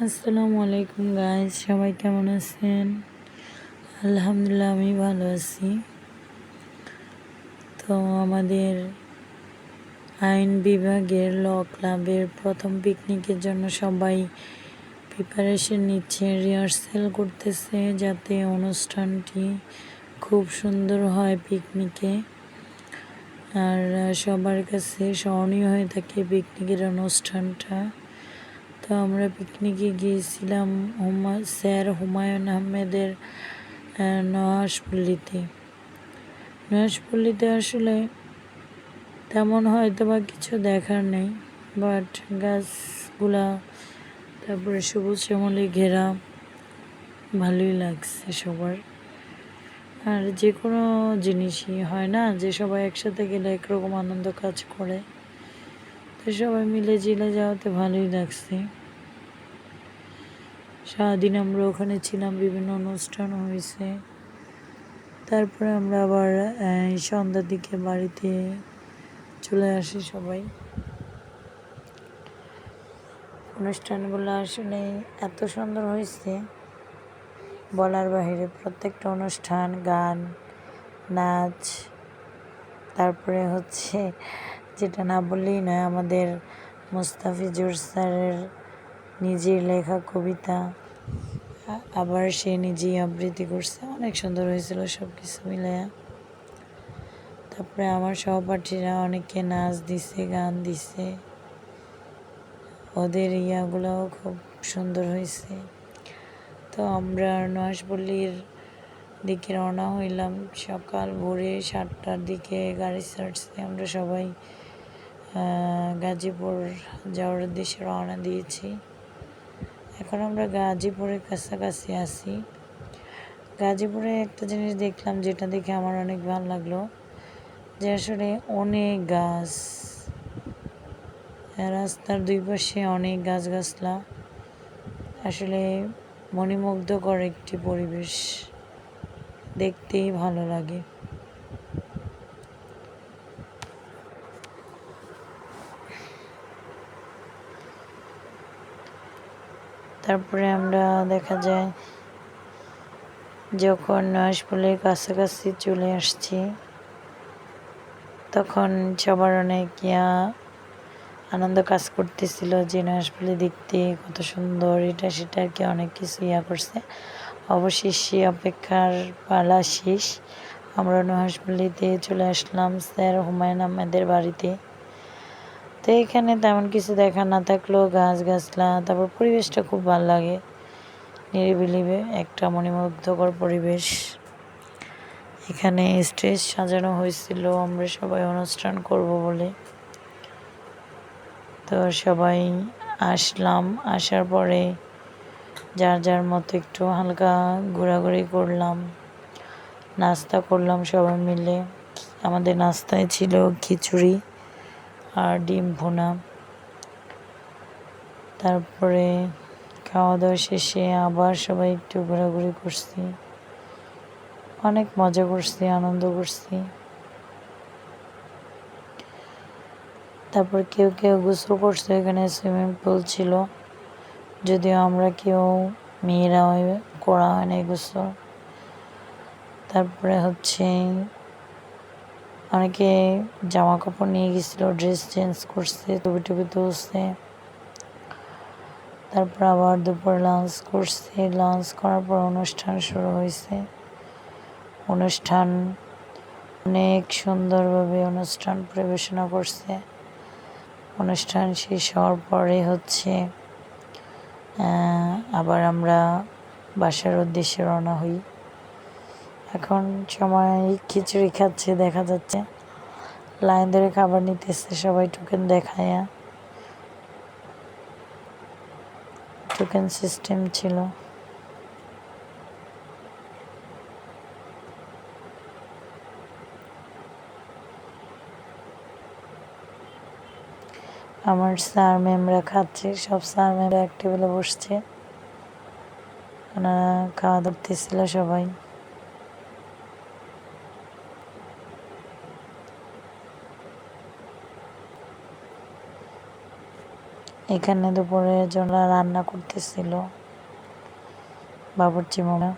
আসসালামু আলাইকুম গাইজ, সবাই কেমন আছেন? আলহামদুলিল্লাহ, আমি ভালো আছি। তো আমাদের আইন বিভাগের ল ক্লাবের প্রথম পিকনিকের জন্য সবাই প্রিপারেশন নিচ্ছে, রিহার্সেল করতেছে যাতে অনুষ্ঠানটি খুব সুন্দর হয় পিকনিকে। আর সবার কাছে স্মরণীয় হয়ে থাকে পিকনিকের অনুষ্ঠানটা। তো আমরা পিকনিকে গিয়েছিলাম স্যার হুমায়ুন আহমেদের নহাশপল্লীতে আসলে তেমন হয়তো বা কিছু দেখার নেই, বাট গাছগুলা তারপরে সবুজ শ্যামলে ঘেরা ভালোই লাগছে সবার। আর যে কোনো জিনিসই হয় না যে সবাই একসাথে গেলে একরকম আনন্দ কাজ করে, তো সবাই মিলে জিলে যাওয়াতে ভালোই লাগছে। সারাদিন আমরা ওখানে ছিলাম, বিভিন্ন অনুষ্ঠান হয়েছে। তারপরে আমরা আবার সন্ধ্যার দিকে বাড়িতে চলে আসি সবাই। অনুষ্ঠানগুলো আসলে এত সুন্দর হয়েছে বলার বাহিরে। প্রত্যেকটা অনুষ্ঠান, গান, নাচ, তারপরে যেটা না বললেই নয়, আমাদের মুস্তাফিজুর স্যারের নিজের লেখা কবিতা, আবার সে নিজেই আবৃত্তি করছে। অনেক সুন্দর হয়েছিল সব কিছু মিলাইয়া। তারপরে আমার সহপাঠীরা অনেকে নাচ দিছে, গান দিছে, ওদের ইয়াগুলোও খুব সুন্দর হয়েছে। তো আমরা নহাশপল্লীর দিকে রওনা হইলাম। সকাল ভোরে 7টার দিকে গাড়ি ছাড়ছে। আমরা সবাই গাজীপুর যাওয়ার উদ্দেশ্যে রওনা দিয়েছি। এখন আমরা গাজীপুরের কাছাকাছি আছি। গাজীপুরে একটা জিনিস দেখলাম, যেটা দেখে আমার অনেক ভালো লাগলো, যে আসলে অনেক গাছ, রাস্তার দুই পাশে অনেক গাছগাছলা। আসলে মনোমুগ্ধকর একটি পরিবেশ, দেখতেই ভালো লাগে। তারপরে আমরা দেখা যায় যখন নহাশপল্লীর কাছাকাছি চলে আসছি, তখন সবার অনেক আনন্দ কাজ করতেছিল যে নহাশপল্লী দেখতে কত সুন্দর, এটা সেটা আর কি অনেক কিছু করছে। অবশেষে অপেক্ষার পালা শেষ। আমরা নহাশপল্লীতে চলে আসলাম স্যার হুমায়ুন আহমেদের বাড়িতে। তো এখানে তেমন কিছু দেখা না থাকলেও গাছগাছলা, তারপর পরিবেশটা খুব ভালো লাগে, নিরিবিলি একটা মনোমুগ্ধকর পরিবেশ। এখানে স্টেজ সাজানো হয়েছিল আমরা সবাই অনুষ্ঠান করব বলে। তো সবাই আসলাম, আসার পরে যার যার মতো একটু হালকা ঘোরাঘুরি করলাম, নাস্তা করলাম সবাই মিলে। আমাদের নাস্তায় ছিল খিচুড়ি আর ডিম ভুনা। তারপরে খাওয়া দাওয়া শেষে আবার সবাই একটু ঘোরাঘুরি করছি, অনেক মজা করছি, আনন্দ করছি। তারপর কেউ কেউ গোসল করছে, এখানে সুইমিং পুল ছিল, যদিও আমরা কেউ মেয়েরা করা হয় না গোসল। তারপরে অনেকে জামা কাপড় নিয়ে গেছিল, ড্রেস চেঞ্জ করছে, ছবি টবি তুলছে। তারপর আবার দুপুর লাঞ্চ করছে, লাঞ্চ করার পর অনুষ্ঠান শুরু হয়েছে। অনেক সুন্দরভাবে অনুষ্ঠান পরিবেশনা করছে। অনুষ্ঠান শেষ হওয়ার পরে আবার আমরা বাসার উদ্দেশ্যে রওনা হই। এখন সময় খিচুড়ি খাচ্ছে, দেখা যাচ্ছে লাইন ধরে খাবার নিতেছে সবাই, টোকেন দেখায়া, টোকেন সিস্টেম ছিল। আমার স্যার ম্যামরা খাচ্ছে, সব স্যার ম্যামরা এক টেবিলে বসছে, ওনারা খাওয়া ধরতেছিল সবাই। এখানে দুপুরের জন্য রান্না করতেছিল বাবুর্চি মামা।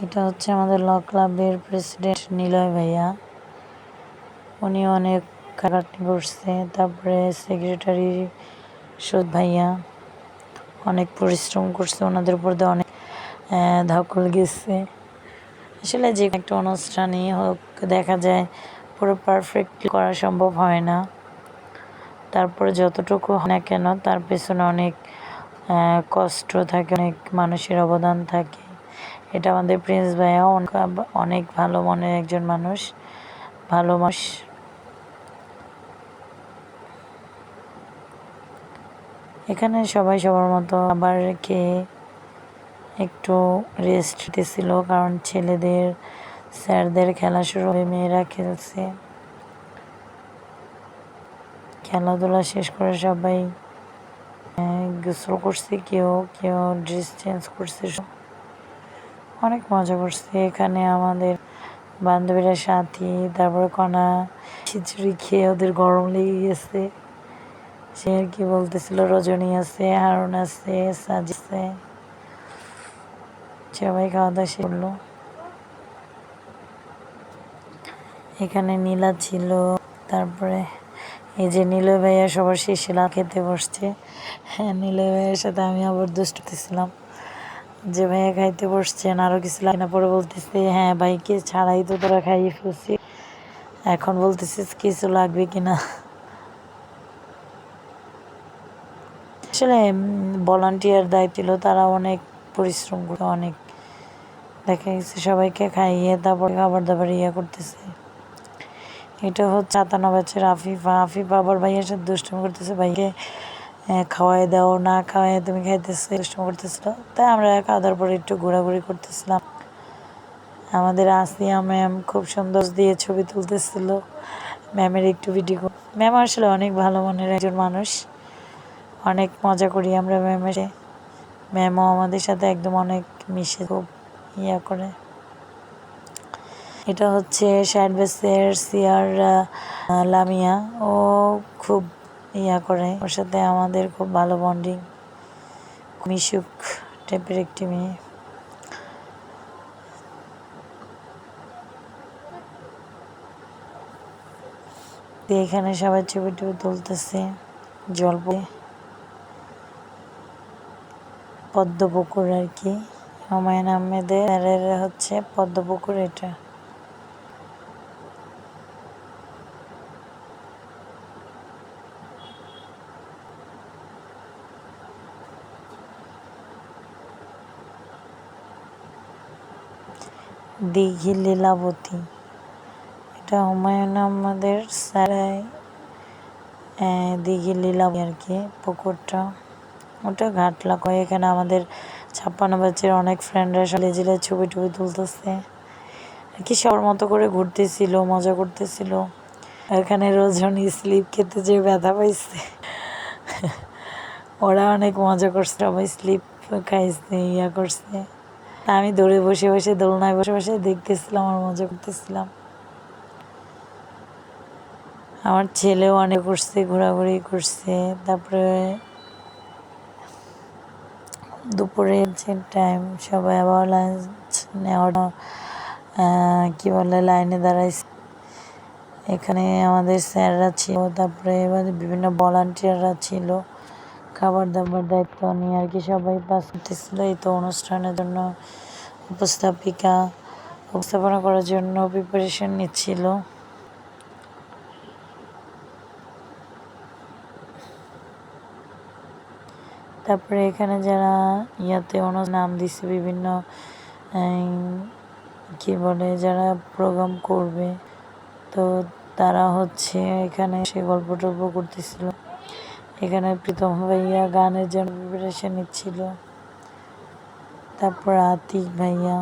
এটা হচ্ছে আমাদের ল ক্লাবের প্রেসিডেন্ট নিলয় ভাইয়া, উনি অনেক খাটাখাটনি করছে। তারপরে সেক্রেটারি সুদ ভাইয়া অনেক পরিশ্রম করছে, ওনাদের উপর দিয়ে অনেক ধকল গেছে। আসলে যে একটা অনুষ্ঠানই হোক দেখা যায় পুরো পারফেক্টলি করা সম্ভব হয় না, তারপরে যতটুকু হয় না কেন তার পেছনে অনেক কষ্ট থাকে, অনেক মানুষের অবদান থাকে। এটা আমাদের প্রিন্স ভাইয়া অনেক ভালো মনের একজন মানুষ, ভালো মানুষ। এখানে সবাই সবার মতো আবার খেয়ে একটু রেস্ট দিতেছিল, কারণ ছেলেদের স্যারদের খেলা শুরু হয়ে মেয়েরা খেলছে। খেলাধুলা শেষ করে সবাই গোসল করছে, কেউ কেউ ড্রেস চেঞ্জ করছে, অনেক মজা করছে। এখানে আমাদের বান্ধবীরা সাথী, তারপরে কণা খিচুড়ি খেয়ে ওদের গরম লেগে গেছে। সে আর কি বলতেছিল, রজনী আছে, হারুন আছে, সাজি আছে, সবাই খাওয়া দাওয়া শেষ করলো। এখানে নীলা ছিল, তারপরে এই যে নিলয় ভাইয়া সবার শেষে খেতে বসছে। হ্যাঁ, নিলয় ভাইয়ের সাথে আমি আবার দুষ্টতেছিলাম যে ভাইয়া খাইতে বসছেন, আরও কিছু লাগে না। পরে বলতেছে হ্যাঁ ভাইকে ছাড়াই তো তোরা খাইয়ে ফেলছি, এখন বলতেছিস কিছু লাগবে কিনা। আসলে ভলান্টিয়ার দায়িত্ব ছিল, তারা অনেক পরিশ্রম করে অনেক দেখা গেছে সবাইকে খাইয়ে তারপরে খাবার দাবার করতেছে। এটা হচ্ছে ৫৭ ব্যাচের আফিফা আবার ভাইয়ের সাথে দুষ্টুমি করতেছে, ভাইকে খাওয়াই দাও, না খাওয়াই তুমি খাইতেছো, দুষ্টুমি করতেছিল। তাই আমরা খাওয়া দাওয়ার পরে একটু ঘোরাঘুরি করতেছিলাম। আমাদের আসিয়া ম্যাম খুব সুন্দর দিয়ে ছবি তুলতেছিল, ম্যামের একটু ভিডিও। ম্যাম আসলে অনেক ভালো মনের একজন মানুষ, অনেক মজা করি আমরা ম্যামের। ম্যামও আমাদের সাথে একদম অনেক মিশে, খুব করে। এটা হচ্ছে ৬০ ব্যাচের সিআর লামিয়া, ও খুব করে, ওর সাথে আমাদের খুব ভালো বন্ডিং, মিশুক টাইপের একটি মেয়ে। এখানে সবাই ছবি টবি তুলতেছে। পদ্মপুকুর আর কি, হুমায়ুন আহমেদের হচ্ছে পদ্মপুকুর এটা। দিঘি লীলাবতী, এটা হুমায়ুন আহমেদের স্যারাই দিঘি লীলাবতী আর কি পুকুরটা, ওটা ঘাটলা কয়। এখানে আমাদের ৫৬ ব্যাচের অনেক ফ্রেন্ডরা সবাই জেলে ছবি টবি তুলতেছে আর কি, সবার মতো করে ঘুরতেছিল, মজা করতেছিল। এখানে রজনী স্লিপ খেতে যে ব্যথা পাইছে, ওরা অনেক মজা করছে, সবাই স্লিপ খাইছে, করছে। আমি দৌড়ে বসে বসে দোলনায় বসে বসে দেখতেছিলাম আর মজা করতেছিলাম। আমার ছেলেও অনেক করছে, ঘোরাঘুরি করছে। তারপরে দুপুরে টাইম সবাই আবার লাঞ্চ নেওয়ার কি বলে লাইনে দাঁড়াইছে। এখানে আমাদের স্যাররা ছিল, তারপরে বিভিন্ন ভলান্টিয়াররা ছিল, খাবার দাবার দায়িত্ব নিয়ে আর কি সবাই পাস করতেছিল। এই তো অনুষ্ঠানের জন্য উপস্থাপনা করার জন্য প্রিপারেশন নিচ্ছিল। তারপরে এখানে যারা নাম দিছে বিভিন্ন কি বলে যারা প্রোগ্রাম করবে, তো তারা হচ্ছে এখানে সে গল্প টল্প করতেছিল। এখানে প্রীতম ভাইয়া গানের জন্য প্রিপারেশন নিচ্ছিল, তারপর আতিক ভাইয়া,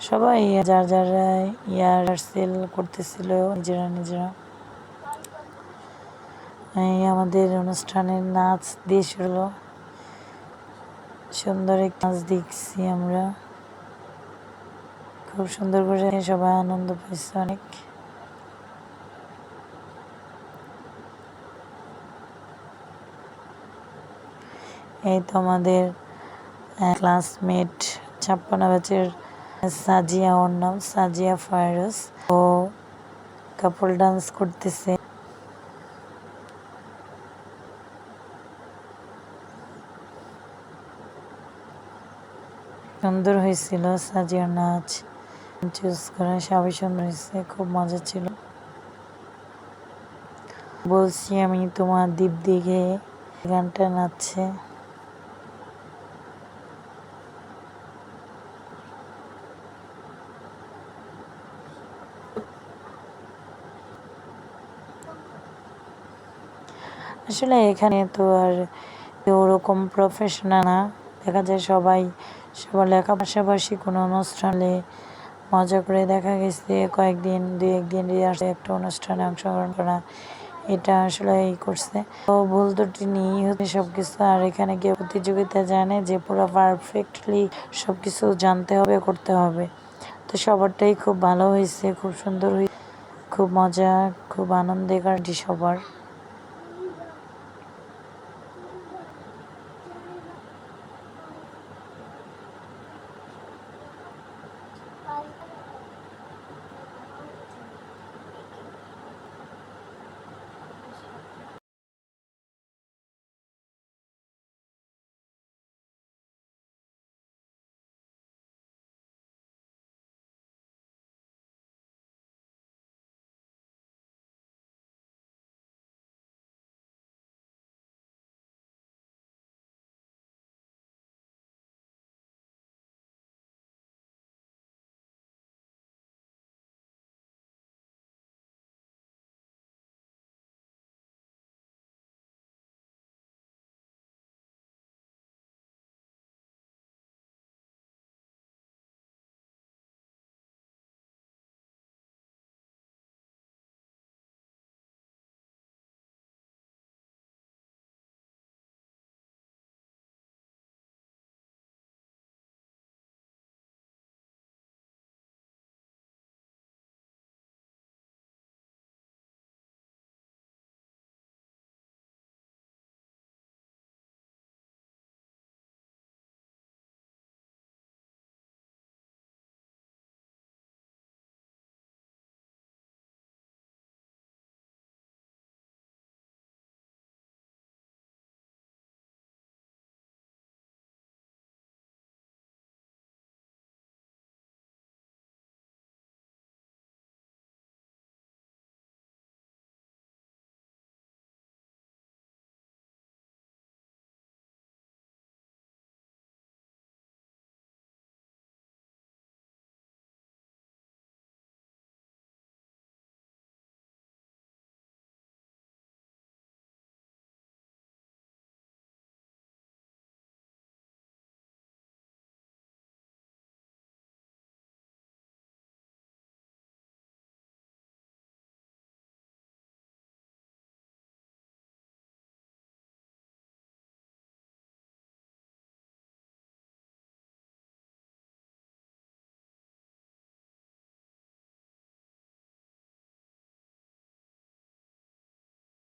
সবাই যার যারা রিহার্সেল করতেছিল নিজেরা। আমাদের অনুষ্ঠানের নাচ দিয়ে শুরু, সুন্দর এক নাচ দেখছি আমরা। খুব সুন্দর করে সবাই আনন্দ পাইছে অনেক। এই তো আমাদের ক্লাসমেট 56 ব্যাচের সাজিয়া, ওর নাম সাজিয়া ফায়রুজ, ও কাপল ডান্স করতেছে। সুন্দর হয়েছিল সাজিয়ার নাচ, চুজ করা সবই সুন্দর হয়েছে, খুব মজা ছিল। বলছি আমি তোমার দ্বীপ দিঘে গানটা নাচছে। আসলে এখানে তো আর ওরকম প্রফেশনাল না, দেখা যায় সবাই সবার লেখা পাশাপাশি কোনো অনুষ্ঠানে মজা করে দেখা গেছে কয়েকদিন 2-1 দিন রিহার্সে একটা অনুষ্ঠানে অংশগ্রহণ করা, এটা আসলে এই করছে। তো ভুল ত্রুটি নিয়েই হচ্ছে সব কিছু। আর এখানে গিয়ে প্রতিযোগিতা জানে যে পুরো পারফেক্টলি সব কিছু জানতে হবে, করতে হবে। তো সবারটাই খুব ভালো হয়েছে, খুব সুন্দর হয়েছে, খুব মজা, খুব আনন্দের সবার।